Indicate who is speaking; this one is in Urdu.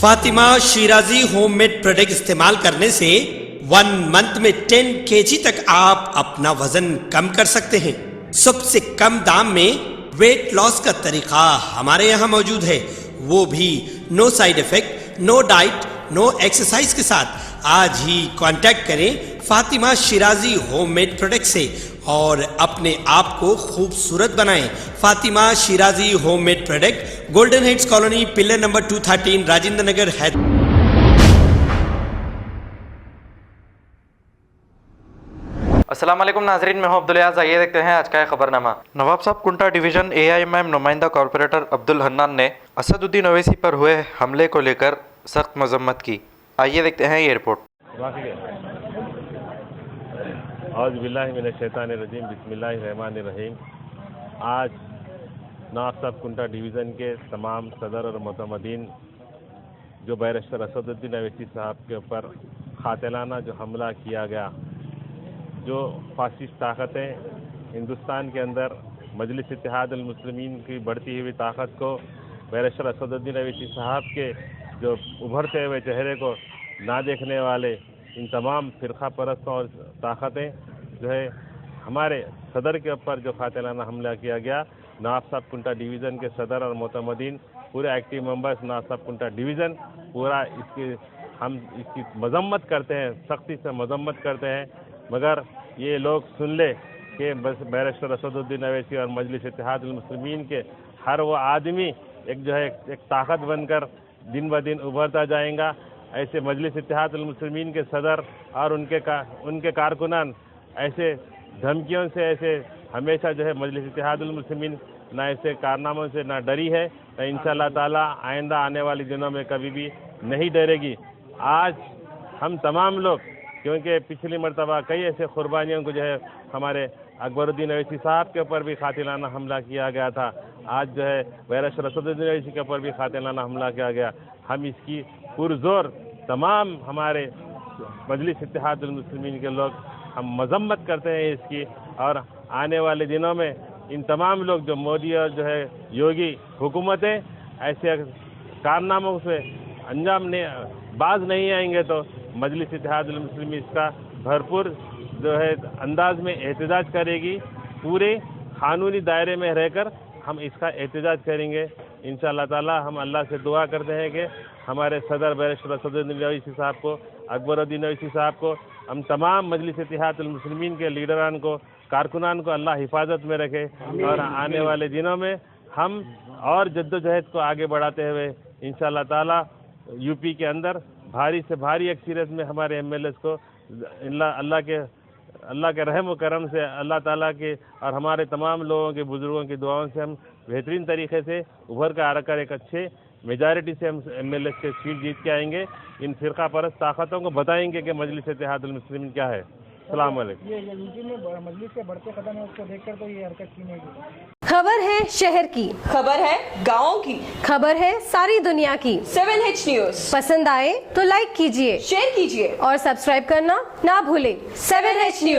Speaker 1: Fatima Shirazi home made product استعمال کرنے سے 1 منتھ میں 10 kg تک آپ اپنا وزن کم کر سکتے ہیں۔ سب سے کم دام میں ویٹ لاس کا طریقہ ہمارے یہاں موجود ہے، وہ بھی no side effect, no diet, no exercise کے ساتھ۔ آج ہی کانٹیکٹ کریں Fatima Shirazi home made product سے اور اپنے آپ کو خوبصورت بنائیں۔ Fatima Shirazi home made product, golden heights colony, pillar number 213، Rajendra Nagar, Hyderabad.
Speaker 2: السلام علیکم ناظرین، میں ہوں عبدالیاز۔ آئیے دیکھتے ہیں آج کا خبر نامہ۔ نواب صاحب کنٹا ڈویژن AIMM نمائندہ کارپوریٹر عبدالحنان نے اسد الدین اویسی پر ہوئے حملے کو لے کر سخت مذمت کی۔ آئیے دیکھتے ہیں یہ رپورٹ۔
Speaker 3: اعوذ باللہ من الشیطان الرجیم، بسم اللہ الرحمن الرحیم۔ آج نواب صاحب کنٹا ڈویژن کے تمام صدر اور معتمدین جو بیرسٹر اسد الدین اویسی صاحب کے اوپر قاتلانہ جو حملہ کیا گیا، جو فاسسٹ طاقتیں ہندوستان کے اندر مجلس اتحاد المسلمین کی بڑھتی ہوئی طاقت کو، بیرسٹر اسد الدین اویسی صاحب کے جو ابھرتے ہوئے چہرے کو نہ دیکھنے والے ان تمام فرقہ پرستوں اور طاقتیں جو ہے ہمارے صدر کے اوپر جو قاتلانہ حملہ کیا گیا، نواب صاحب کنٹا ڈویژن کے صدر اور معتمدین، پورے ایکٹیو ممبرس نواب صاحب کنٹا ڈویژن پورا ہم اس کی مذمت کرتے ہیں، سختی سے مذمت کرتے ہیں۔ مگر یہ لوگ سن لے کہ بس بیرسٹر اسد الدین اویسی اور مجلس اتحاد المسلمین کے ہر وہ آدمی ایک طاقت بن کر دن بدن ابھرتا جائیں گا۔ ایسے مجلس اتحاد المسلمین کے صدر اور ان کے کارکنان ایسے دھمکیوں سے ایسے ہمیشہ جو ہے مجلس اتحاد المسلمین نہ ایسے کارناموں سے نہ ڈری ہے، نہ انشاءاللہ تعالی آئندہ آنے والی دنوں میں کبھی بھی نہیں ڈرے گی۔ آج ہم تمام لوگ، کیونکہ پچھلی مرتبہ کئی ایسے قربانیوں کو جو ہے ہمارے اکبر الدین اویسی صاحب کے اوپر بھی قاتلانہ حملہ کیا گیا تھا، آج جو ہے بیرسٹر اسد الدین اویسی کے اوپر بھی قاتلانہ حملہ کیا گیا۔ ہم اس کی پرزور تمام ہمارے مجلس اتحاد المسلمین کے لوگ ہم مذمت کرتے ہیں اس کی، اور آنے والے دنوں میں ان تمام لوگ جو مودی اور جو ہے یوگی حکومتیں ایسے کارناموں سے باز نہیں آئیں گے تو مجلس اتحاد المسلمین اس کا بھرپور جو ہے انداز میں احتجاج کرے گی۔ پورے قانونی دائرے میں رہ کر ہم اس کا احتجاج کریں گے انشاءاللہ تعالی۔ ہم اللہ سے دعا کرتے ہیں کہ ہمارے صدر بیرسٹر اسد الدین اویسی صاحب کو، اکبر الدین اویسی صاحب کو، ہم تمام مجلس اتحاد المسلمین کے لیڈران کو، کارکنان کو اللہ حفاظت میں رکھے، اور آنے والے دنوں میں ہم اور جدوجہد کو آگے بڑھاتے ہوئے انشاءاللہ تعالی UP کے اندر بھاری سے بھاری اکثریت میں ہمارے MLAs کو اللہ کے رحم و کرم سے، اللہ تعالیٰ کے اور ہمارے تمام لوگوں کے بزرگوں کی دعاؤں سے ہم بہترین طریقے سے ابھر کر آ کر ایک اچھے میجارٹی سے ہم MLAs کے سیٹ جیت کے آئیں گے۔ ان فرقہ پرست طاقتوں کو بتائیں گے کہ مجلس اتحاد المسلمین کیا ہے۔ السلام علیکم۔
Speaker 4: یہ UP میں مجلس کے بڑھتے قدم ہے، اس کو دیکھ کر تو یہ حرکت کی نہیں گئی۔
Speaker 5: خبر ہے شہر کی،
Speaker 6: خبر ہے گاؤں کی،
Speaker 5: خبر ہے ساری دنیا کی۔
Speaker 6: 7H نیوز
Speaker 5: پسند آئے تو لائک کیجئے،
Speaker 6: شیئر کیجئے
Speaker 5: اور سبسکرائب کرنا نہ بھولیں۔
Speaker 6: 7H news.